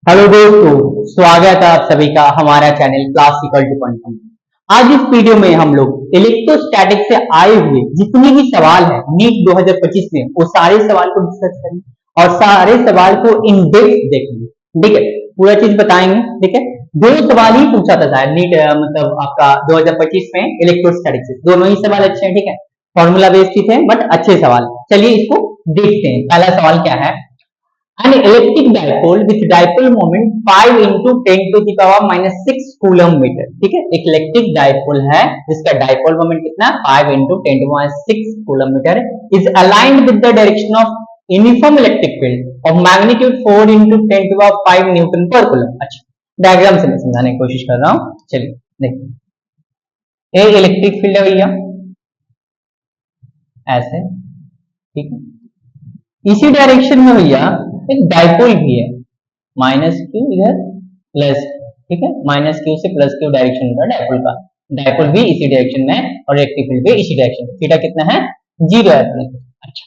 Hello दोस्तों, स्वागत है आप सभी का हमारा चैनल क्लासिकल टू क्वांटम। आज इस वीडियो में हम लोग इलेक्ट्रोस्टैटिक से आए हुए जितने भी सवाल है नीट 2025 में वो सारे सवाल को डिस्कस करेंगे और सारे सवाल को इन डेप्थ देखेंगे। ठीक है, पूरा चीज बताएंगे। ठीक है, दो सवाल ही पूछा था शायद नीट मतलब आपका 2025 में इलेक्ट्रोस्टैटिक से, दोनों ही सवाल अच्छे हैं। ठीक है, फॉर्मूला बेस्ड ही थे बट अच्छे सवाल। चलिए इसको देखते हैं। पहला सवाल क्या है, an electric dipole with dipole moment 5 into 10 to the power minus 6 coulomb metre. ठीक है, एक इलेक्ट्रिक डाइपोल है जिसका डाइपोल मोमेंट कितना है 5 into 10 to minus 6 coulomb metre, is aligned with the direction of uniform electric field of magnitude 4 into 10 to power 5 Newton पर coulomb. अच्छा, diagram से मैं समझाने की कोशिश कर रहा हूं। चलिए देखिए, ये इलेक्ट्रिक फील्ड है भैया, ऐसे। ठीक है, इसी डायरेक्शन में भैया एक डाइपोल भी है, माइनस क्यू इधर प्लस। ठीक है, माइनस क्यू से प्लस क्यू डायरेक्शन होता है डाइपोल का। डाइपोल भी इसी डायरेक्शन में और इलेक्ट्रिक फील्ड भी इसी डायरेक्शन में। थीटा कितना है, 0 है। अच्छा,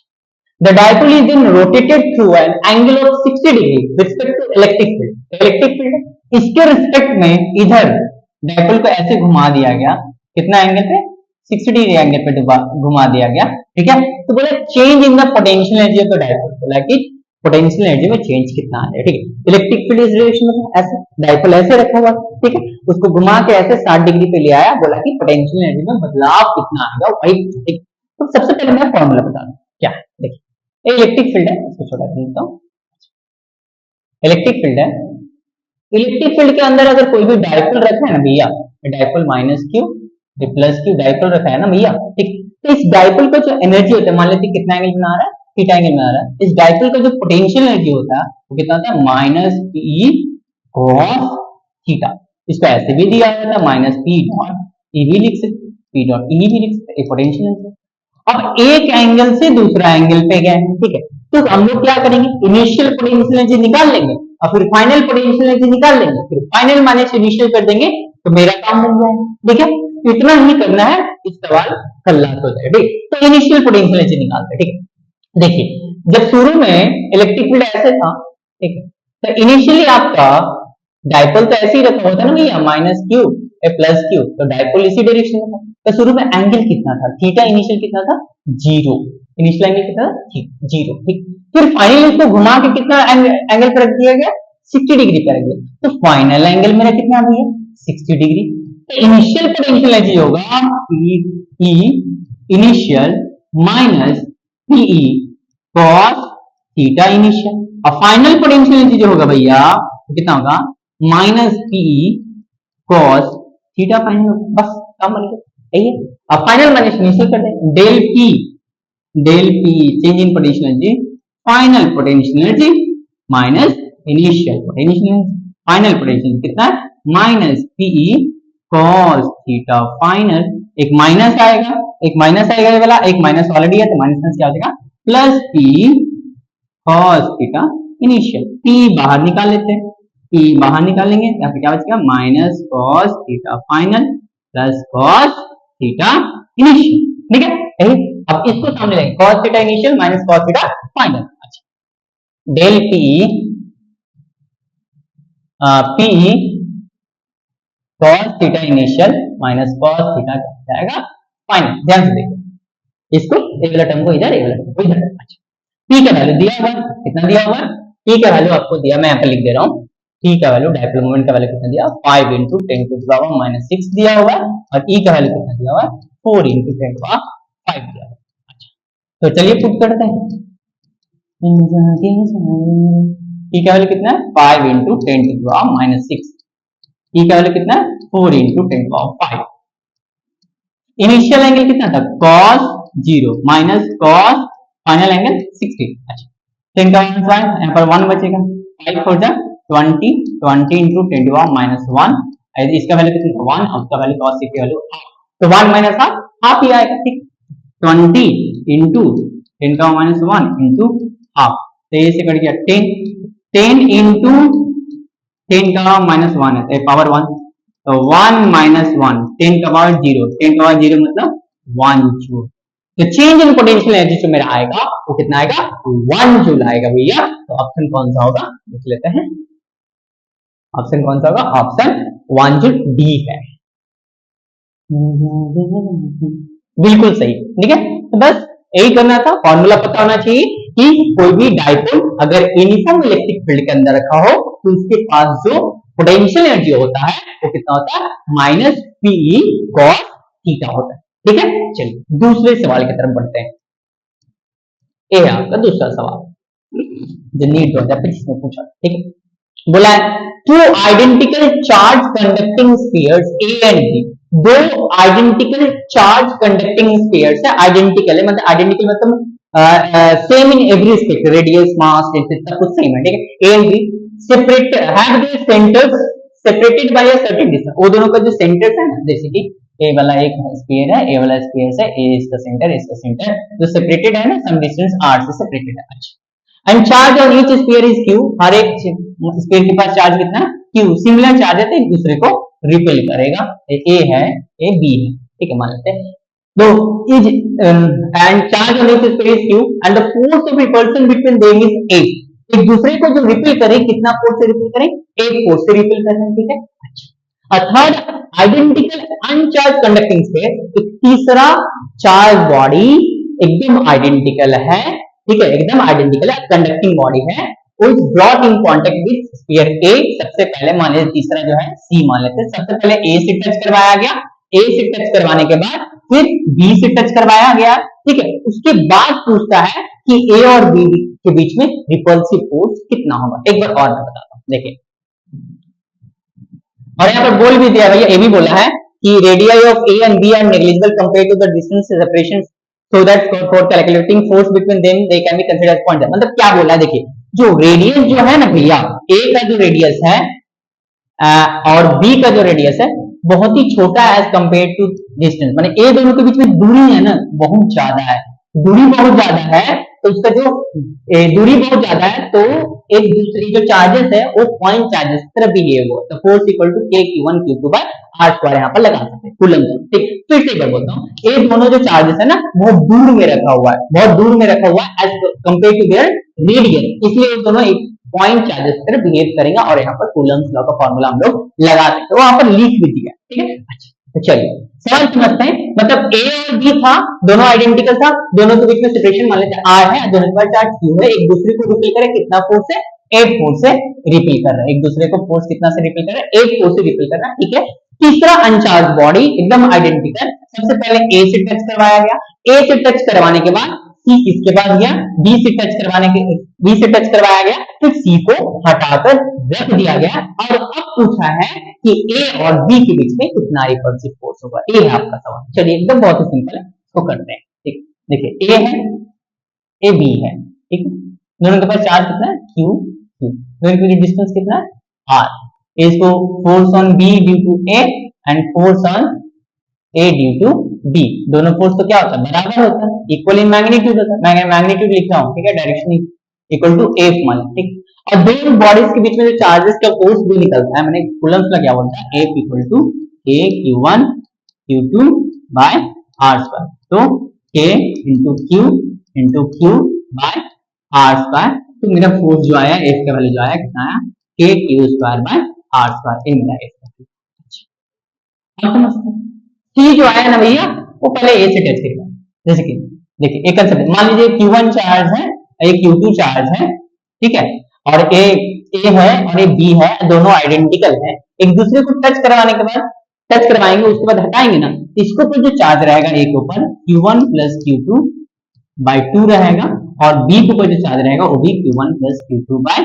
the dipole is then rotated through an angle of 60 degree respect to electric field. Electric field इसके रिस्पेक्ट में इधर डाइपोल को ऐसे घुमा दिया गया, कितना एंगल पे, 60 डिग्री एंगल पे घुमा दिया गया। ठीक है, तो बोला change in the potential energy of the dipole, बोला कि पोटेंशियल एनर्जी में चेंज कितना है। ठीक है, इलेक्ट्रिक फील्ड इस डायरेक्शन में ऐसे, डाइपोल ऐसे रखा हुआ। ठीक है, उसको घुमा के ऐसे 60 डिग्री पे ले आया, बोला कि पोटेंशियल एनर्जी में बदलाव कितना आएगा वही। ठीक, तो सबसे पहले मैं फॉर्मूला बता दूं क्या है। देखिए, इलेक्ट्रिक फील्ड है, इसको छोटा कर देता हूं। इलेक्ट्रिक फील्ड है, इलेक्ट्रिक फील्ड के अंदर अगर कोई भी डाइपोल रखा है ना भैया, dipole minus Q plus Q dipole रखा है ना भैया। ठीक, तो इस डाइपोल का जो एनर्जी होता है, मान लेते कितना एंगल बना रहा है, थीटा एंगल बना रहा है। इस डाइपोल का जो पोटेंशियल एनर्जी होता है वो कितना होता है, माइनस पी कॉस थीटा। इसको ऐसे भी दिया जाता है, माइनस पी डॉट ई भी लिख सकते, पी डॉट ई भी लिख सकते, पोटेंशियल एनर्जी। अब एक एंगल से दूसरा एंगल पे गए। ठीक है, तो हम लोग क्या करेंगे, इनिशियल पोटेंशियल एनर्जी निकाल लेंगे और फिर फाइनल पोटेंशियल एनर्जी निकाल लेंगे, फिर फाइनल माइनस इनिशियल कर देंगे तो मेरा काम बन जाएगा। ठीक है, इतना ही करना है, इस सवाल खल्लास हो जाए। ठीक, तो इनिशियल पोटेंशियल एनर्जी निकालते हैं। ठीक है, देखिए जब शुरू में इलेक्ट्रिक फील्ड ऐसे था, ठीक है, तो इनिशियली आपका डाइपोल तो ऐसे ही रखा हुआ था ना भैया, माइनस क्यू प्लस क्यू, तो डाइपोल इसी डायरेक्शन में था। तो शुरू में एंगल कितना था, थीटा इनिशियल कितना था, 0। इनिशियल एंगल कितना था, 0। ठीक, फिर फाइनल इसको घुमा के कितना एंगल पर रख दिया गया, 60 डिग्री पर रख दिया। तो फाइनल एंगल मेरा कितना भैया, 60 डिग्री। तो इनिशियल पोटेंशियल एनर्जी होगा E initial minus PE cos theta initial, और फाइनल पोटेंशियल एनर्जी जो होगा भैया कितना होगा, minus PE cos theta final. बस काम बन गया, ठीक है। अब फाइनल माइनस इनिशियल कर दें, del P change in potential energy, final potential energy minus initial potential energy. Final potential कितना है, minus PE cos theta final. एक माइनस आएगा, ये वाला एक माइनस ऑलरेडी है तो माइनस क्या हो जाएगा, plus P cos theta initial. P बाहर निकाल लेते हैं, पी बाहर निकालेंगे या फिर क्या बचेगा, minus cos theta final plus cos theta initial. ठीक है, अब इसको सामने लेंगे, cos theta initial minus cos theta final. अच्छा, del P cos theta initial minus cos theta क्या जाएगा फाइनल। ध्यान से देखो, इसको एक वाला टर्म को इधर, एक वाला टर्म को इधर। अच्छा, पी का वैल्यू दिया हुआ, कितना दिया हुआ, पी का वैल्यू आपको दिया, मैं यहाँ पे लिख दे रहा हूँ। पी का वैल्यू डाइपोल मोमेंट का वैल्यू कितना दिया, 5 into 10 to the power minus 6 दिया हुआ है, और ई का वैल्यू कितना दिया हुआ है, 4 into 10 to the power 5 दिया हुआ है। अच्छा, तो चलिए पुट करते हैं। पी का वैल्यू कितना है, 5 into 10 to the power minus 6, ई का वैल्यू कितना है, 4 into 10 to the power 5। Initial angle कितना था, cos 0 minus cos final angle 60। अच्छा, 10 का माइनस 1, यहाँ पर 1 बचेगा, 5 4 जा 20, 20 into 10 to the power minus 1, इसका वैल्यू कितना था 1, और उसका वैल्यू cos की वैल्यू तो 1 माइनस हाफ ही आएगा। ठीक, 20 into 10 का माइनस 1 into हाफ, तो ये से कट गया 10 into 10 का माइनस 1 है पावर 1, तो 1 माइनस 1 10 का पावर 0, 10 का पावर 0 मतलब 1 जूल। तो चेंज इन पोटेंशियल एनर्जी जो मेरा आएगा वो कितना आएगा, 1 जूल आएगा भैया। तो ऑप्शन कौन सा होगा देख लेते हैं। ऑप्शन कौन सा होगा? ऑप्शन 1 जो डी है, बिल्कुल सही। ठीक है, तो बस यही करना था। फॉर्मूला पता होना चाहिए कि कोई भी डाइपोल अगर यूनिफॉर्म इलेक्ट्रिक फील्ड के अंदर रखा हो तो उसके पास जो पोटेंशियल एनर्जी होता है वो कितना होता है? माइनस पी कॉस थीटा होता है। ठीक है, चलिए दूसरे सवाल की तरफ बढ़ते हैं। ये है आपका दूसरा सवाल जो नीट 2025 में पूछा। ठीक है, बोला है two identical charge conducting spheres A and B, दो आइडेंटिकल चार्ज कंडक्टिंग स्फीयर्स है, आइडेंटिकल है मतलब आइडेंटिकल मतलब same in every respect, radius mass सब कुछ सेम है। ठीक है, A and B separate have their centres separated by a certain distance, वो दोनों का जो सेंटर्स है ना, जैसे कि ए वाला एक स्फीयर है, ए वाला स्फीयर है, ए इसका सेंटर जो सेपरेटेड है ना सम डिस्टेंस r से सेपरेटेड है। अच्छा, and charge on each sphere is q, हर एक स्फीयर के पास चार्ज कितना q, सिमिलर चार्ज है तो एक दूसरे को रिपेल करेगा, ए है ए बी है। ठीक है, मान लेते हैं तो is and charge on each sphere is q and the force of repulsion between them is 8, एक दूसरे को जो रिपेल करें कितना फोर्स से रिपेल करें? 8 फोर्स से रिपेल कर रहे हैं। ठीक है, अच्छा, a third identical अनचार्ज conducting sphere, एक तीसरा चार्ज बॉडी एकदम आइडेंटिकल है, ठीक है, एकदम आइडेंटिकल है, कंडक्टिंग बॉडी है, वो is brought in contact with sphere A. सबसे पहले मान लेते तीसरा जो है सी मान लेते हैं, सबसे पहले ए से टच करवाया गया, ए से टच करवाने के बाद फिर बी से टच करवाया गया। ठीक है, उसके बाद पूछता है कि ए और बी के बीच में रिपल्सिव फोर्स कितना होगा। एक बार और मैं बताता हूं, देखिए, और यहाँ पर बोल भी दिया भैया, ए भी बोला है कि radii of A and B are negligible compare to the distance separation, so that for calculating force between them they can be considered point. मतलब क्या बोला है, देखिए जो रेडियस जो है ना भैया, ए का जो रेडियस है और बी का जो रेडियस है बहुत ही छोटा है एज कंपेयर टू डिस्टेंस, माने ए दोनों के बीच में दूरी है ना बहुत ज्यादा है, दूरी बहुत ज्यादा है, तो उसका जो दूरी बहुत ज्यादा है तो एक दूसरी जो चार्जेस है वो पॉइंट चार्जेस की तरह बिहेव हो, तो फोर्स इक्वल टू के Q1 Q2 bye R square यहाँ पर लगा सकते हैं कूलम्ब। ठीक, फिर से एक बार बोलता हूँ, ये दोनों जो चार्जेस है ना बहुत दूर में रखा हुआ है, बहुत दूर में रखा हुआ है as compare to their radius, इसलिए ये दोनों एक पॉइंट चार्जेस की तरह बिहेव करेंगे और यहाँ पर कूलम्ब लॉ का फॉर्मूला हम लोग लगा सकते हैं, वहां पर लिख भी दिया। ठीक है, अच्छा तो चलिए सवाल समझते हैं। मतलब ए और बी था, दोनों आइडेंटिकल था, दोनों के बीच में सेपरेशन मान लेते हैं आर है, दोनों के पास चार्ज क्यू है, एक दूसरे को रिपेल करे कितना फोर्स है? 8 फोर्स से रिपेल कर रहा है, एक दूसरे को फोर्स कितना से रिपेल कर रहा है? 8 फोर्स से रिपेल कर रहा है। ठीक है, तीसरा अनचार्ज बॉडी एकदम आइडेंटिकल, सबसे पहले ए से टच करवाया गया, ए से टच करवाने के बाद सी किसके पास गया? बी से टच करवाने के बी से टच करवाया गया, फिर सी को हटाकर रख दिया गया और अब पूछा है कि ए और बी के बीच में कितना रिपल्सिव फोर्स होगा। ये है आपका सवाल। चलिए एकदम बहुत ही सिंपल है, इसको करते हैं। ठीक, देखिए ए है, ए बी है, ठीक है, दोनों के पास चार्ज कितना है? क्यू क्यू, दोनों के बीच डिस्टेंस कितना है? आर, इसको force on B due to A and force on A due to B, दोनों फोर्स तो क्या होता है? बराबर होता है, इक्वल इन मैग्नीट्यूड होता है, मैं मैग्नीट्यूड लिख रहा हूँ। ठीक है, डायरेक्शन इक्वल टू एफ मान, ठीक, और दोनों बॉडीज के बीच में जो चार्जेस का फोर्स भी निकलता है, मैंने कूलम्ब्स का क्या बोलता है? एफ इक्वल टू के Q1 Q2 bye R square, तो K into Q by R square, तो मेरा फोर्स जो आया एफ का वैल्यू जो आया कितना आया? K Q square by R square, ये मेरा एफ का। अच्छा, समझते हैं। सी जो आया ना भैया वो पहले ए से टच करेगा, जैसे कि देखिए एक कंसेप्ट मान लीजिए Q1 चार्ज है, एक Q2 चार्ज है, ठीक है, और ए है और ए बी है, दोनों आइडेंटिकल है, एक दूसरे को टच करवाने के बाद टच करवाएंगे उसके बाद हटाएंगे ना, इसको तो जो चार्ज रहेगा ए के ऊपर Q1 प्लस Q2 बाय 2 रहेगा और बी के ऊपर जो चार्ज रहेगा वो भी Q1 प्लस Q2 बाय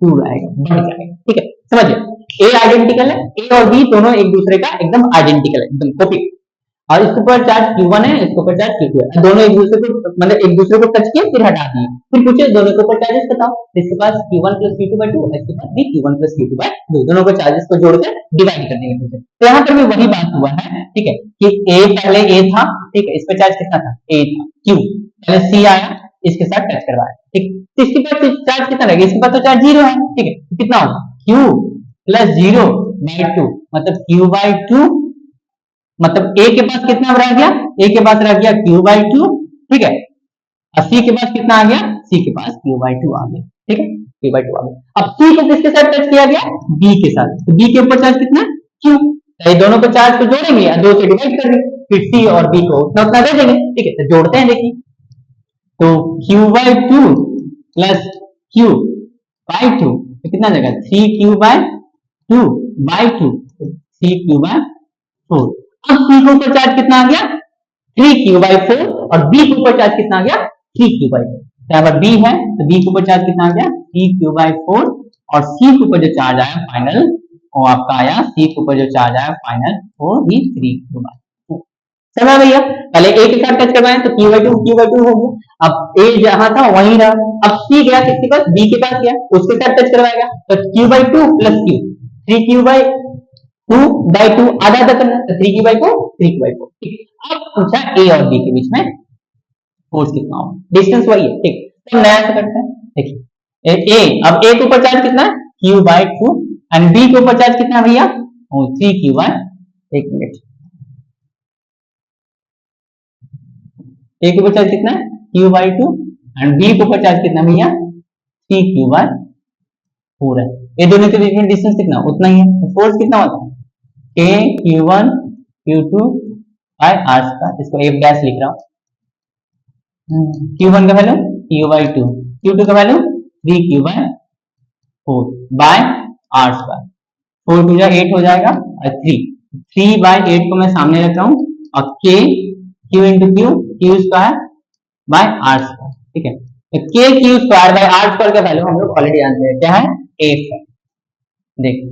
2 रहेगा, बढ़ जाएगा। ठीक है, समझिए ए आइडेंटिकल है, ए और बी दोनों एक दूसरे का एकदम आइडेंटिकल है, एकदम कॉपी, और इसके ऊपर चार्ज Q1 है, इसके ऊपर चार्ज Q2 है, दोनों एक दूसरे को मतलब एक दूसरे को टच किए फिर हटा दिए, फिर पूछे दोनों के ऊपर चार्जेस बताओ, इसके पास Q1 प्लस Q2 बाय 2, इसके पास भी Q1 प्लस Q2 बाय 2, दोनों को चार्जेस को जोड़कर डिवाइड कर देंगे फिर से। तो यहाँ पर भी वही बात हुआ है, ठीक है, कि ए पहले ए था, ठीक है, इस पर चार्ज कितना था? ए था, Q पहले सी आया, इसके साथ टच करवाया, ठीक, तो इसके पास चार्ज कितना रहेगा? इसके पास तो चार्ज 0 है, ठीक है, कितना होगा? Q प्लस 0 बाय 2, मतलब Q बाय 2, मतलब ए के पास कितना रह गया? ए के पास रह गया Q बाय 2, ठीक है, और सी के पास कितना आ गया? सी के पास Q बाय 2 आ गया, ठीक है, Q/2 आ गया। अब C को किसके साथ टच किया गया? B के साथ। तो B के ऊपर चार्ज कितना है? Q। तो ये दोनों को चार्ज को जोड़ेंगे या 2 से डिवाइड कर देंगे, फिर C और B को उतना उतना दे देंगे। ठीक है, तो जोड़ते हैं, देखिए। तो Q/2 प्लस Q/2 तो कितना जाएगा? 3Q/2 by 2, 3Q/4। अब C के ऊपर चार्ज कितना आ गया? 3Q/4 और B के ऊपर चार्ज कितना आ गया? 3Q/4। तो यहाँ पर B है तो B के ऊपर चार्ज कितना आ गया? 3Q/4 और C के ऊपर जो चार्ज आया फाइनल वो आपका आया, C के ऊपर जो चार्ज आया फाइनल वो भी 3Q/4। समझ भैया? पहले A के साथ टच करवाएं तो Q/2 हो गया। अब A जहां था वहीं रहा। अब C गया किसके पास? B के पास गया, उसके साथ टच करवाएगा तो Q/2 प्लस Q, 3Q/2 आधा आधा करना, तो 3Q/4 3Q/4। ठीक, अब पूछा A और B के बीच में फोर्स कितना हो, डिस्टेंस वही है। ठीक, तो नया से करते हैं। देखिए अब A के ऊपर चार्ज कितना है? Q/2 एंड B के ऊपर चार्ज कितना है भैया? 3Q/, एक मिनट, A के ऊपर चार्ज कितना है? Q/2 एंड B के ऊपर चार्ज कितना भैया? 3Q/4 है। ये दोनों के बीच में डिस्टेंस कितना? उतना ही है। तो फोर्स कितना होता है? K Q1 Q2 by R square. इसको F डैश लिख रहा हूँ। Q1 का वैल्यू Q/2, Q2 का value 3Q/4 bye R square. 4 2 8 हो जाएगा और 3/8 को मैं सामने रख रहा हूँ और K Q into Q square by R square. ठीक है, तो K Q square by R square का वैल्यू हम लोग ऑलरेडी जानते हैं, क्या है? 8 है। देखिए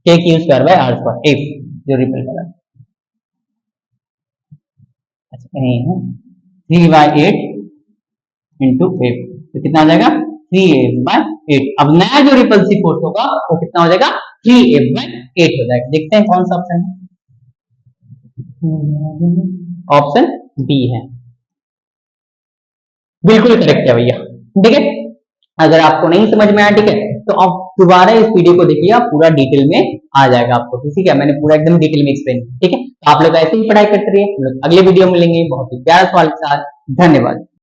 K Q square by R square 8 जो रिपल करा, अच्छा नहीं है, 3/8 इंटू 8 तो कितना आ जाएगा? 3F/8। अब नया जो रिपल्सिव फोर्स होगा वो कितना हो जाएगा? 3F/8 हो जाएगा। देखते हैं कौन सा ऑप्शन है। ऑप्शन बी है, बिल्कुल करेक्ट है भैया। ठीक है, अगर आपको नहीं समझ में आया, ठीक है, तो आप दोबारा इस वीडियो को देखिए, आप पूरा डिटेल में आ जाएगा आपको। ठीक है, मैंने पूरा एकदम डिटेल में एक्सप्लेन। ठीक है, तो आप लोग ऐसे ही पढ़ाई करते रहिए। हम लोग अगले वीडियो में मिलेंगे बहुत ही प्यारा सवाल के साथ। धन्यवाद।